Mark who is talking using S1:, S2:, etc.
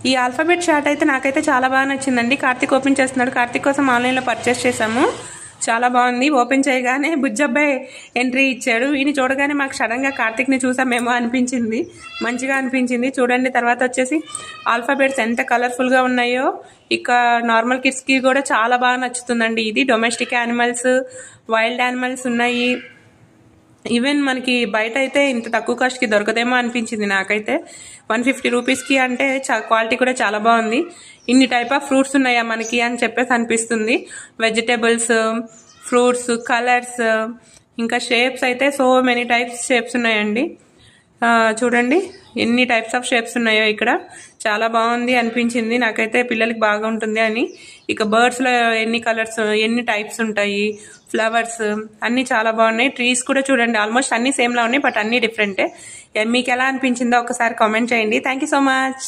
S1: ఈ alphabet chart అయితే నాకైతే చాలా బాగా నచ్చిందండి. కార్తీక్ ఓపెన్ చేస్తున్నాడు. కార్తీక్ కోసం ఆన్లైన్లో పర్చేస్ చేశాము. చాలా బాగుంది. ఓపెన్ చేయగానే బుజ్జబ్బాయి ఎంట్రీ ఇచ్చాడు. ఈయన చూడగానే మాకు సడన్గా కార్తీక్ని చూసామేమో అనిపించింది. మంచిగా అనిపించింది. చూడండి, తర్వాత వచ్చేసి ఆల్ఫాబెట్స్ ఎంత కలర్ఫుల్గా ఉన్నాయో. ఇక నార్మల్ కిడ్స్కి కూడా చాలా బాగా నచ్చుతుందండి. ఇది డొమెస్టిక్ యానిమల్స్, వైల్డ్ యానిమల్స్ ఉన్నాయి. ఈవెన్ మనకి బయట అయితే ఇంత తక్కువ కాస్ట్కి దొరకదేమో అనిపించింది నాకైతే. 150 రూపీస్కి అంటే క్వాలిటీ కూడా చాలా బాగుంది. ఇన్ని టైప్ ఆఫ్ ఫ్రూట్స్ ఉన్నాయా మనకి అని చెప్పేసి అనిపిస్తుంది. వెజిటేబుల్స్, ఫ్రూట్స్, కలర్స్, ఇంకా షేప్స్ అయితే సో మెనీ టైప్స్ షేప్స్ ఉన్నాయండి. చూడండి ఎన్ని టైప్స్ ఆఫ్ షేప్స్ ఉన్నాయో ఇక్కడ. చాలా బాగుంది అనిపించింది నాకైతే, పిల్లలకి బాగా ఉంటుంది అని. ఇక బర్డ్స్లో ఎన్ని కలర్స్, ఎన్ని టైప్స్ ఉంటాయి, ఫ్లవర్స్ అన్నీ చాలా బాగున్నాయి. ట్రీస్ కూడా చూడండి, ఆల్మోస్ట్ అన్నీ సేమ్లా ఉన్నాయి, బట్ అన్నీ డిఫరెంటే. మీకు ఎలా అనిపించిందో ఒకసారి కామెంట్ చేయండి. Thank you so much.